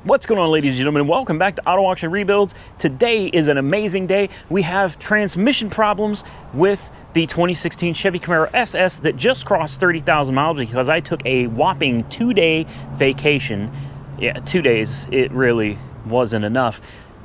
What's going on, ladies and gentlemen? Welcome back to Auto Auction Rebuilds. Today is an amazing day. We have transmission problems with the 2016 Chevy Camaro SS that just crossed 30,000 miles because I took a whopping 2-day vacation. Yeah, 2 days. It really wasn't enough.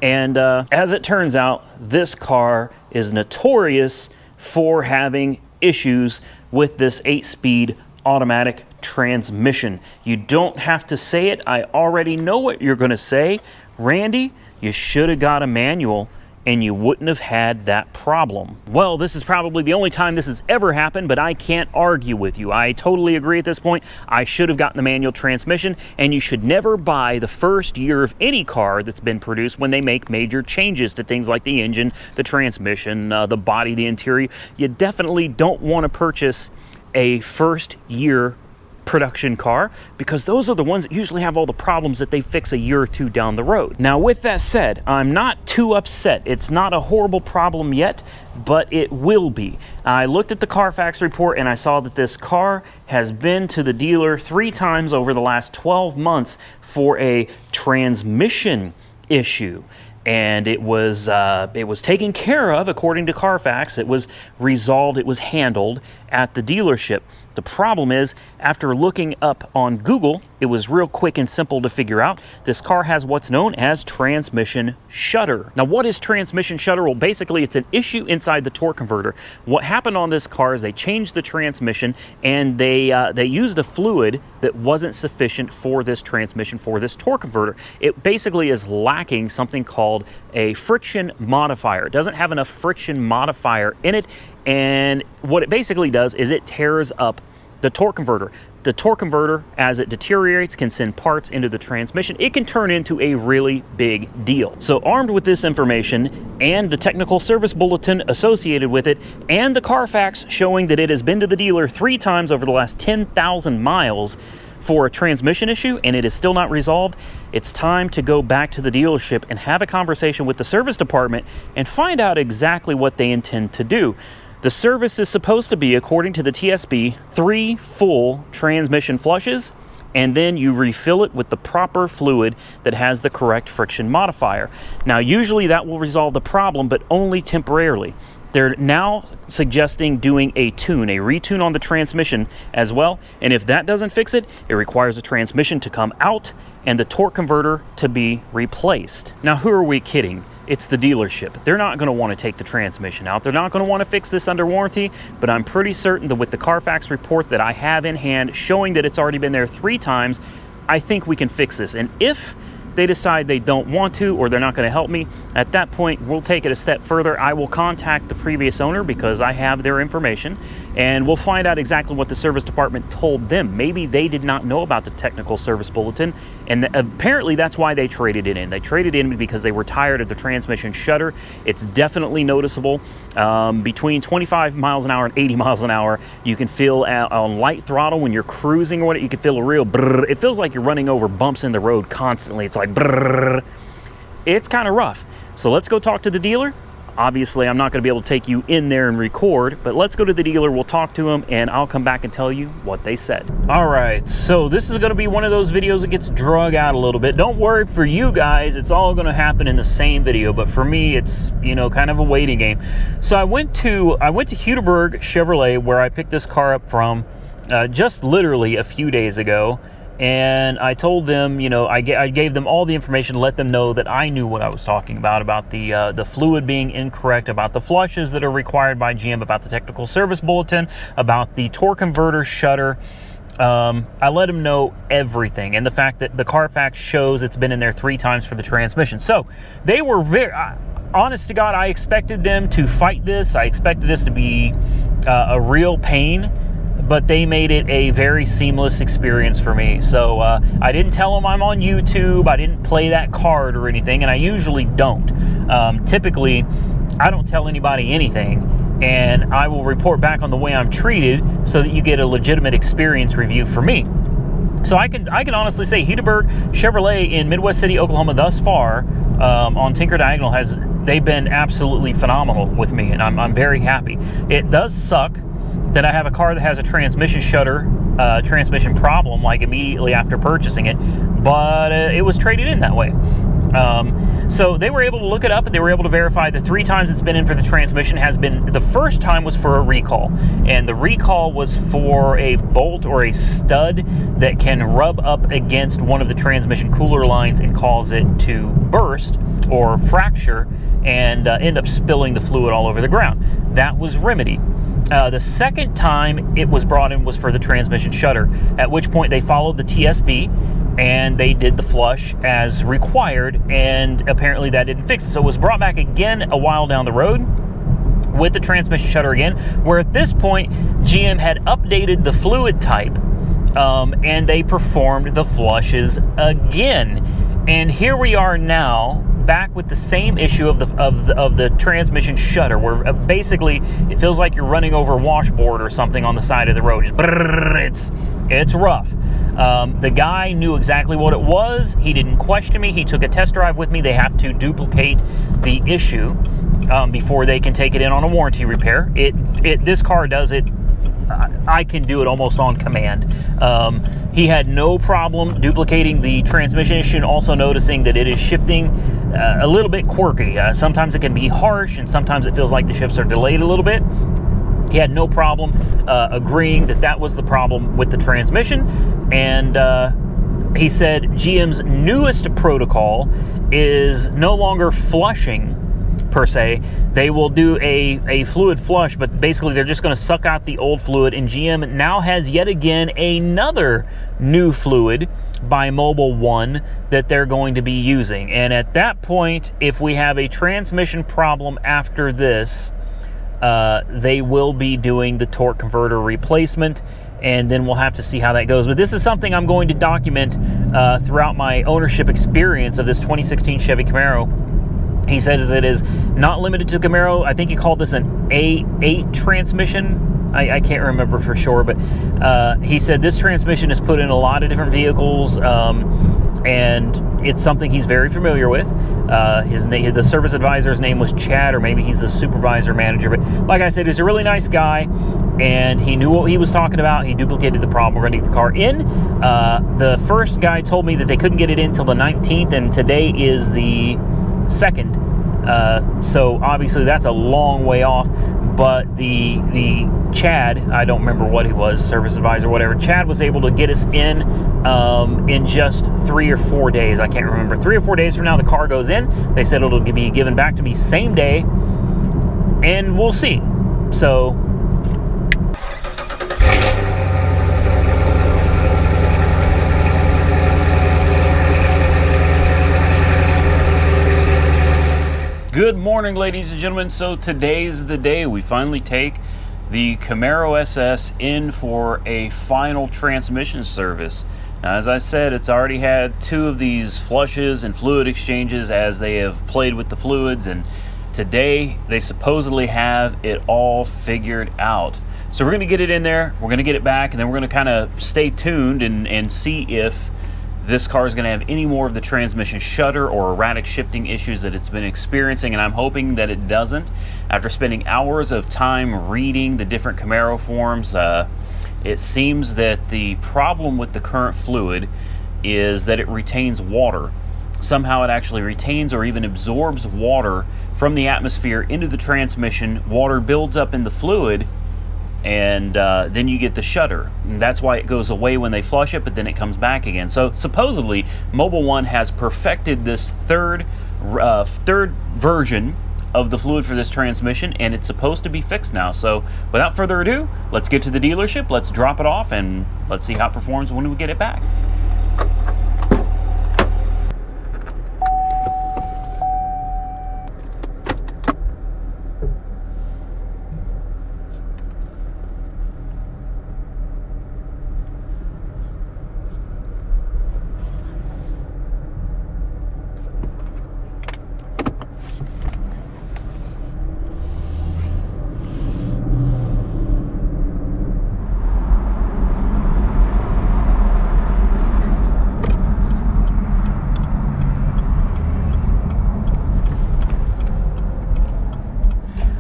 And as it turns out, this car is notorious for having issues with this 8-speed automatic transmission. You don't have to say it. I already know what you're going to say. Randy, you should have got a manual and you wouldn't have had that problem. Well, this is probably the only time this has ever happened, but I can't argue with you. I totally agree at this point. I should have gotten the manual transmission, and you should never buy the first year of any car that's been produced when they make major changes to things like the engine, the transmission, the body, the interior. You definitely don't want to purchase a first year production car, because those are the ones that usually have all the problems that they fix a year or two down the road. Now, with that said, I'm not too upset. It's not a horrible problem yet, but it will be. I looked at the Carfax report and I saw that this car has been to the dealer 3 times over the last 12 months for a transmission issue. And it was taken care of according to Carfax. It was resolved, it was handled at the dealership. The problem is, after looking up on Google, it was real quick and simple to figure out. This car has what's known as transmission shudder. Now, what is transmission shudder? Well, basically, it's an issue inside the torque converter. What happened on this car is they changed the transmission, and they used a fluid that wasn't sufficient for this transmission, for this torque converter. It basically is lacking something called a friction modifier. It doesn't have enough friction modifier in it, and what it basically does is it tears up the torque converter. The torque converter, as it deteriorates, can send parts into the transmission. It can turn into a really big deal. So armed with this information and the technical service bulletin associated with it and the Carfax showing that it has been to the dealer 3 times over the last 10,000 miles for a transmission issue and it is still not resolved, it's time to go back to the dealership and have a conversation with the service department and find out exactly what they intend to do. The service is supposed to be, according to the TSB, 3 full transmission flushes, and then you refill it with the proper fluid that has the correct friction modifier. Now, usually that will resolve the problem, but only temporarily. They're now suggesting doing a retune on the transmission as well, and if that doesn't fix it, it requires the transmission to come out and the torque converter to be replaced. Now, who are we kidding? It's the dealership. They're not going to want to take the transmission out. They're not going to want to fix this under warranty, but I'm pretty certain that with the Carfax report that I have in hand showing that it's already been there 3 times, I think we can fix this. And if they decide they don't want to or they're not going to help me, at that point we'll take it a step further. I will contact the previous owner because I have their information, and we'll find out exactly what the service department told them. Maybe they did not know about the technical service bulletin, and apparently that's why they traded it in. They traded in because they were tired of the transmission shudder. It's definitely noticeable. Between 25 miles an hour and 80 miles an hour, you can feel on light throttle when you're cruising or whatever, you can feel a real brrr. It feels like you're running over bumps in the road constantly. It's like brrr. It's kind of rough. So let's go talk to the dealer. Obviously, I'm not going to be able to take you in there and record, but let's go to the dealer, we'll talk to him, and I'll come back and tell you what they said. All right, so this is going to be one of those videos that gets drug out a little bit. Don't worry, for you guys, it's all going to happen in the same video, but for me, it's, you know, kind of a waiting game. So I went to Shudder Chevrolet, where I picked this car up from just literally a few days ago. And I told them, you know, I gave them all the information to let them know that I knew what I was talking about the fluid being incorrect, about the flushes that are required by GM, about the technical service bulletin, about the torque converter shudder. I let them know everything, and the fact that the Carfax shows it's been in there 3 times for the transmission. So they were very, honest to God, I expected them to fight this. I expected this to be a real pain, but they made it a very seamless experience for me. So I didn't tell them I'm on YouTube. I didn't play that card or anything, and I usually don't. Typically, I don't tell anybody anything, and I will report back on the way I'm treated so that you get a legitimate experience review for me. So I can honestly say Shudder Chevrolet in Midwest City, Oklahoma thus far on Tinker Diagonal they've been absolutely phenomenal with me, and I'm very happy. It does suck that I have a car that has a transmission shudder transmission problem like immediately after purchasing it, but it was traded in that way. So they were able to look it up, and they were able to verify the 3 times it's been in for the transmission has been, the first time was for a recall, and the recall was for a bolt or a stud that can rub up against one of the transmission cooler lines and cause it to burst or fracture and end up spilling the fluid all over the ground. That was remedied. The second time it was brought in was for the transmission shudder, at which point they followed the TSB and they did the flush as required, and apparently that didn't fix it. So it was brought back again a while down the road with the transmission shudder again, where at this point GM had updated the fluid type, and they performed the flushes again. And here we are now, back with the same issue of the transmission shudder, where basically it feels like you're running over a washboard or something on the side of the road. Just brrr, it's rough. The guy knew exactly what it was. He didn't question me. He took a test drive with me. They have to duplicate the issue before they can take it in on a warranty repair. This car does it. I can do it almost on command. He had no problem duplicating the transmission issue, and also noticing that it is shifting a little bit quirky. Sometimes it can be harsh, and sometimes it feels like the shifts are delayed a little bit. He had no problem agreeing that that was the problem with the transmission, and he said GM's newest protocol is no longer flushing per se. They will do a fluid flush, but basically they're just going to suck out the old fluid, and GM now has yet again another new fluid by Mobil 1 that they're going to be using. And at that point, if we have a transmission problem after this, they will be doing the torque converter replacement, and then we'll have to see how that goes. But this is something I'm going to document throughout my ownership experience of this 2016 Chevy Camaro. He says it is not limited to Camaro. I think he called this an A8 transmission. I can't remember for sure, but he said this transmission is put in a lot of different vehicles, and it's something he's very familiar with. The service advisor's name was Chad, or maybe he's the supervisor manager. But like I said, he's a really nice guy, and he knew what he was talking about. He duplicated the problem. We're going to get the car in. The first guy told me that they couldn't get it in till the 19th, and today is the 2nd. So obviously that's a long way off. But the Chad, I don't remember what he was, service advisor, whatever. Chad was able to get us in just 3 or 4 days. I can't remember. 3 or 4 days from now, the car goes in. They said it'll be given back to me same day, and we'll see. So good morning, ladies and gentlemen. So today's the day we finally take the Camaro SS in for a final transmission service. Now, as I said, it's already had 2 of these flushes and fluid exchanges as they have played with the fluids, and today they supposedly have it all figured out. So we're going to get it in there, we're going to get it back, and then we're going to kind of stay tuned and see if this car is going to have any more of the transmission shudder or erratic shifting issues that it's been experiencing, and I'm hoping that it doesn't. After spending hours of time reading the different Camaro forums, it seems that the problem with the current fluid is that it retains water. Somehow it actually retains or even absorbs water from the atmosphere into the transmission. Water builds up in the fluid, and then you get the shudder, and that's why it goes away when they flush it, but then it comes back again. So supposedly Mobil 1 has perfected this third version of the fluid for this transmission, and it's supposed to be fixed now. So without further ado, let's get to the dealership, let's drop it off, and let's see how it performs when we get it back.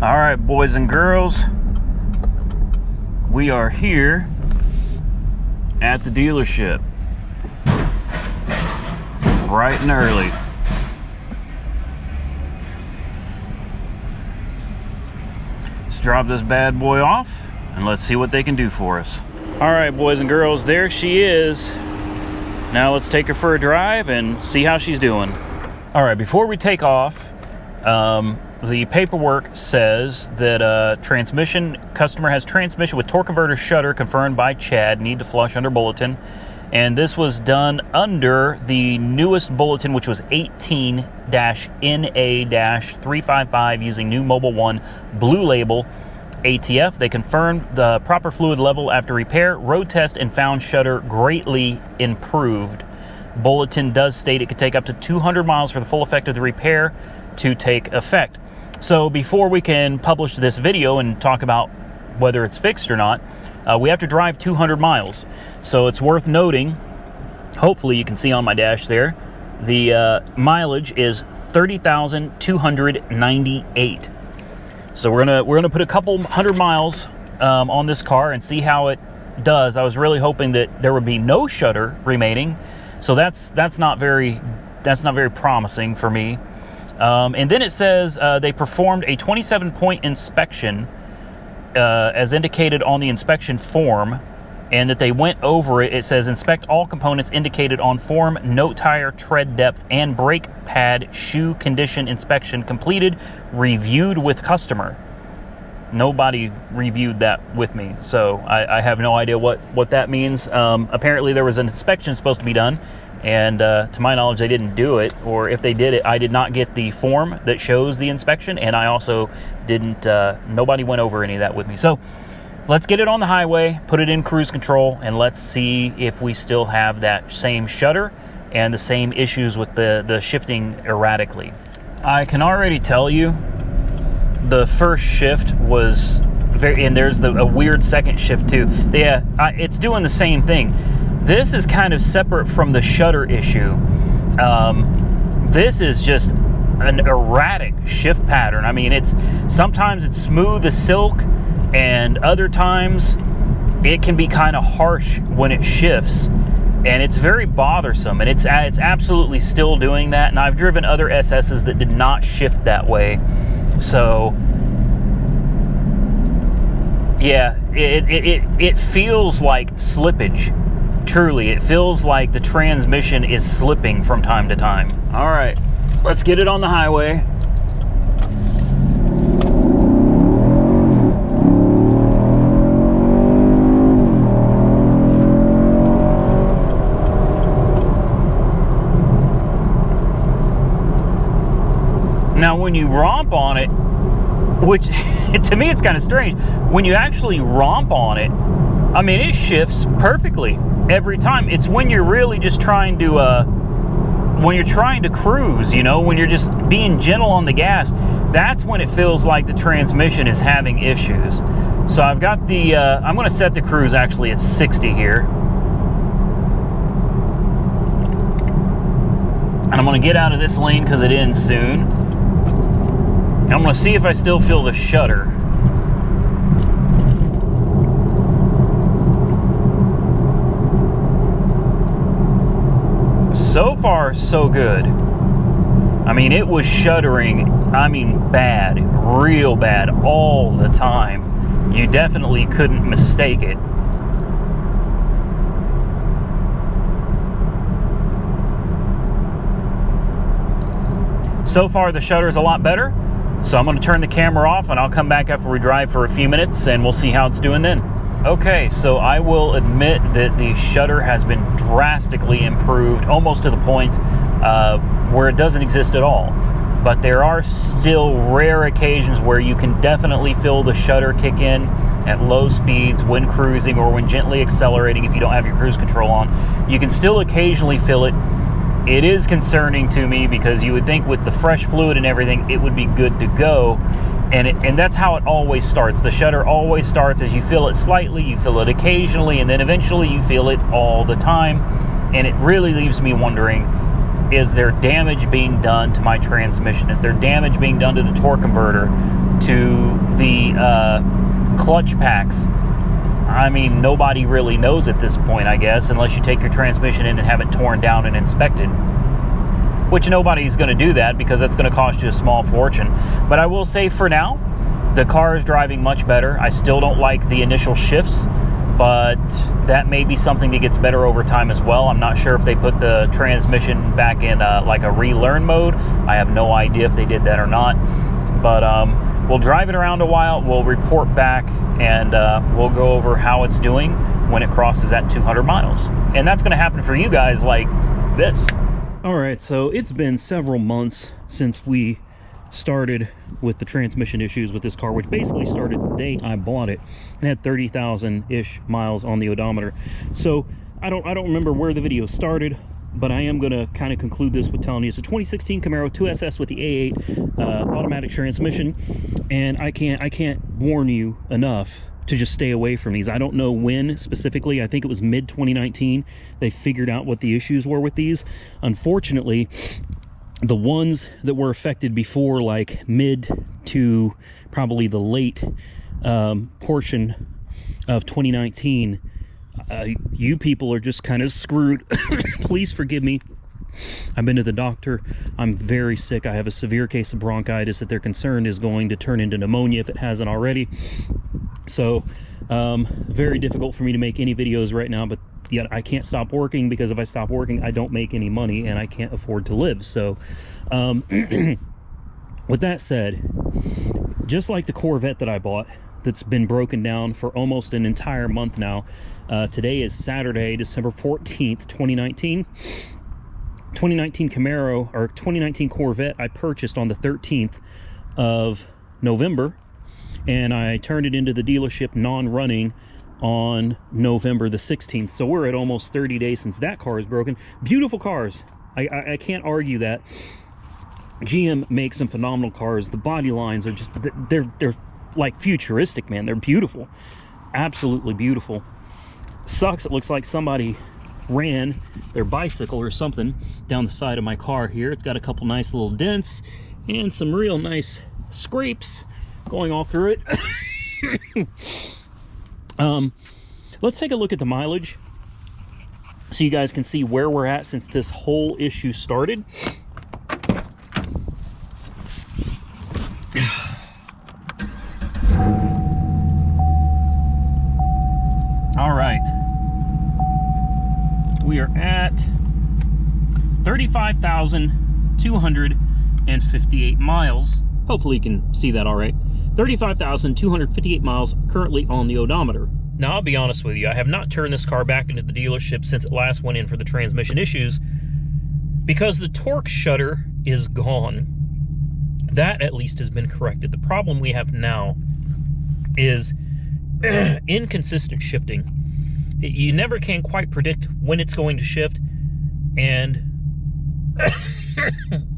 All right, boys and girls, we are here at the dealership. Bright and early. Let's drop this bad boy off and let's see what they can do for us. All right, boys and girls, there she is. Now let's take her for a drive and see how she's doing. All right, before we take off, the paperwork says that customer has transmission with torque converter shudder confirmed by Chad, need to flush under bulletin. And this was done under the newest bulletin, which was 18-NA-355 using new Mobile One Blue Label ATF. They confirmed the proper fluid level after repair, road test, and found shudder greatly improved. Bulletin does state it could take up to 200 miles for the full effect of the repair to take effect. So before we can publish this video and talk about whether it's fixed or not, we have to drive 200 miles. So it's worth noting, hopefully you can see on my dash there, the mileage is 30,298. So we're gonna put a couple hundred miles on this car and see how it does. I was really hoping that there would be no shudder remaining, so that's not very promising for me. And then it says they performed a 27-point inspection as indicated on the inspection form, and that they went over it. It says inspect all components indicated on form, note tire tread depth and brake pad shoe condition inspection completed, reviewed with customer. Nobody reviewed that with me, so I have no idea what that means. Apparently there was an inspection supposed to be done, and to my knowledge they didn't do it, or if they did it, I did not get the form that shows the inspection, and I also didn't, nobody went over any of that with me. So let's get it on the highway, put it in cruise control, and let's see if we still have that same shudder and the same issues with the shifting erratically. I can already tell you the first shift was very, and there's a weird second shift too. Yeah, it's doing the same thing. This is kind of separate from the shudder issue. This is just an erratic shift pattern. I mean, sometimes it's smooth as silk, and other times it can be kind of harsh when it shifts, and it's very bothersome, and it's absolutely still doing that. And I've driven other SS's that did not shift that way. So yeah, it feels like slippage. Truly, it feels like the transmission is slipping from time to time. All right, let's get it on the highway. Now, when you romp on it, which to me it's kind of strange, when you actually romp on it, I mean, it shifts perfectly every time. It's when you're really just trying to, when you're trying to cruise, you know, when you're just being gentle on the gas, that's when it feels like the transmission is having issues. So I've got the, I'm going to set the cruise actually at 60 here. And I'm going to get out of this lane because it ends soon. And I'm going to see if I still feel the shudder. So far, so good. I mean, it was shuddering, I mean, bad, real bad, all the time. You definitely couldn't mistake it. So far, the shudder is a lot better. So I'm going to turn the camera off, and I'll come back after we drive for a few minutes, and we'll see how it's doing then. Okay, so I will admit that the shudder has been drastically improved, almost to the point where it doesn't exist at all. But there are still rare occasions where you can definitely feel the shudder kick in at low speeds when cruising or when gently accelerating if you don't have your cruise control on. You can still occasionally feel it. It is concerning to me because you would think with the fresh fluid and everything, it would be good to go. And that's how it always starts. The shudder always starts as you feel it slightly, you feel it occasionally, and then eventually you feel it all the time. And it really leaves me wondering, is there damage being done to my transmission? Is there damage being done to the torque converter, to the clutch packs? I mean, nobody really knows at this point, I guess, unless you take your transmission in and have it torn down and inspected. Which nobody's going to do that because that's going to cost you a small fortune. But I will say for now, the car is driving much better. I still don't like the initial shifts, but that may be something that gets better over time as well. I'm not sure if they put the transmission back in like a relearn mode. I have no idea if they did that or not. But we'll drive it around a while, we'll report back, and we'll go over how it's doing when it crosses that 200 miles. And that's going to happen for you guys like this. All right, so it's been several months since we started with the transmission issues with this car, which basically started the day I bought it and had 30,000-ish miles on the odometer. So I don't remember where the video started, but I am going to kind of conclude this with telling you it's a 2016 Camaro 2SS with the A8 automatic transmission, and I can't warn you enough to just stay away from these. I don't know when specifically. I think it was mid-2019 they figured out what the issues were with these. Unfortunately, the ones that were affected before like mid to probably the late portion of 2019, you people are just kind of screwed. Please forgive me. I've been to the doctor. I'm very sick. I have a severe case of bronchitis that they're concerned is going to turn into pneumonia if it hasn't already. So very difficult for me to make any videos right now, but yet I can't stop working, because if I stop working I don't make any money and I can't afford to live. So with that said, just like the Corvette that I bought that's been broken down for almost an entire month now, today is Saturday, December 14th, 2019. 2019 Camaro, or 2019 Corvette, I purchased on the 13th of November, and I turned it into the dealership non-running on November the 16th. So we're at almost 30 days since that car is broken. Beautiful cars. I can't argue that. GM makes some phenomenal cars. The body lines are just, they're like futuristic, man. They're beautiful. Absolutely beautiful. Sucks, it looks like somebody ran their bicycle or something down the side of my car here. It's got a couple nice little dents and some real nice scrapes going all through it. Let's take a look at the mileage so you guys can see where we're at since this whole issue started. All right, we are at 35,258 miles. Hopefully you can see that all right. 35,258 miles currently on the odometer. Now, I'll be honest with you, I have not turned this car back into the dealership since it last went in for the transmission issues, because the torque shudder is gone. That at least has been corrected. The problem we have now is inconsistent shifting. You never can quite predict when it's going to shift, and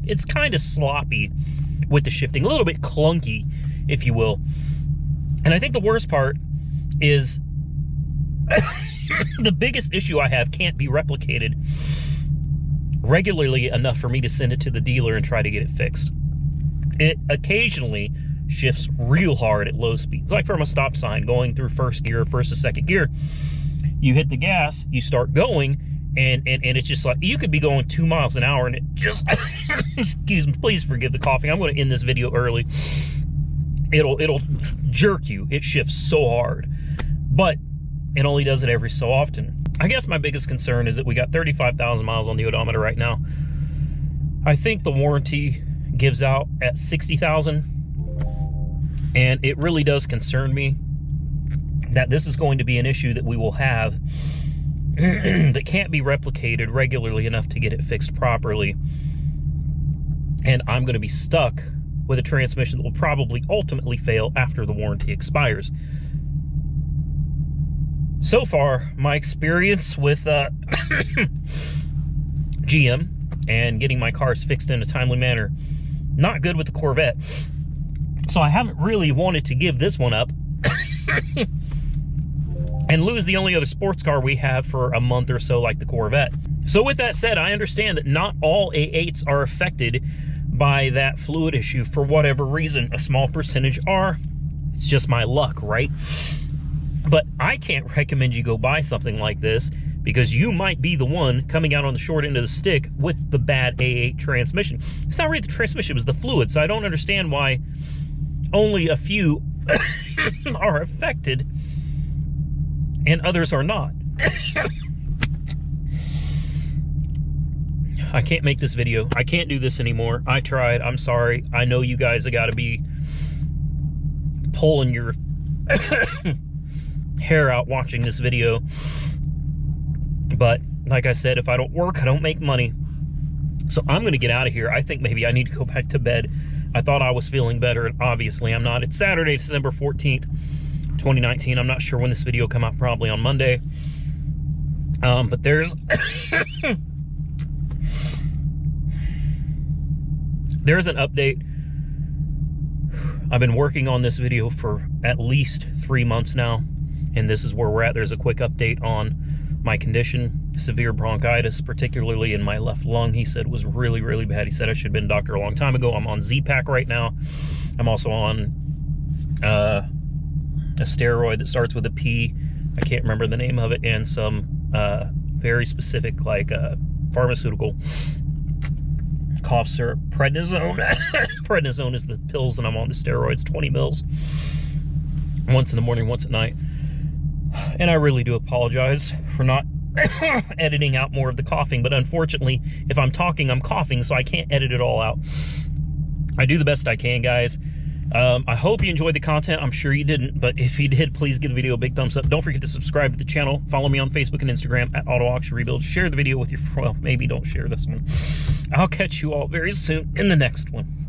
it's kind of sloppy with the shifting, a little bit clunky, if you will. And I think the worst part is the biggest issue I have can't be replicated regularly enough for me to send it to the dealer and try to get it fixed. It occasionally shifts real hard at low speeds, like from a stop sign going through first gear, first to second gear. You hit the gas, you start going, and it's just like, you could be going 2 miles an hour and it just, excuse me, please forgive the coughing. I'm going to end this video early. It'll jerk you. It shifts so hard, but it only does it every so often. I guess my biggest concern is that we got 35,000 miles on the odometer right now. I think the warranty gives out at 60,000, and it really does concern me that this is going to be an issue that we will have that can't be replicated regularly enough to get it fixed properly. And I'm going to be stuck with a transmission that will probably ultimately fail after the warranty expires. So far, my experience with GM and getting my cars fixed in a timely manner, not good with the Corvette. So I haven't really wanted to give this one up and lose the only other sports car we have for a month or so, like the Corvette. So with that said, I understand that not all A8s are affected by that fluid issue for whatever reason. A small percentage are. It's just my luck, right? But I can't recommend you go buy something like this, because you might be the one coming out on the short end of the stick with the bad A8 transmission. It's not really the transmission, it was the fluid. So I don't understand why only a few are affected and others are not. I can't make this video. I can't do this anymore. I tried. I'm sorry. I know you guys have got to be pulling your hair out watching this video. But like I said, if I don't work, I don't make money. So I'm going to get out of here. I think maybe I need to go back to bed. I thought I was feeling better, and obviously I'm not. It's Saturday, December 14th, 2019. I'm not sure when this video will come out, probably on Monday. But there's there's an update. I've been working on this video for at least 3 months now, and this is where we're at. There's a quick update on my condition. Severe bronchitis, particularly in my left lung, he said was really, really bad. He said I should have been to the doctor a long time ago. I'm on Z-Pak right now. I'm also on a steroid that starts with a P. I can't remember the name of it, and some very specific, like, pharmaceutical cough syrup, prednisone. Prednisone is the pills that I'm on, the steroids, 20 mils. Once in the morning, once at night. And I really do apologize for not editing out more of the coughing, but unfortunately, if I'm talking, I'm coughing, so I can't edit it all out. I do the best I can, guys. I hope you enjoyed the content. I'm sure you didn't, but if you did, please give the video a big thumbs up. Don't forget to subscribe to the channel. Follow me on Facebook and Instagram at Auto Auction Rebuild. Share the video with your, well, maybe don't share this one. I'll catch you all very soon in the next one.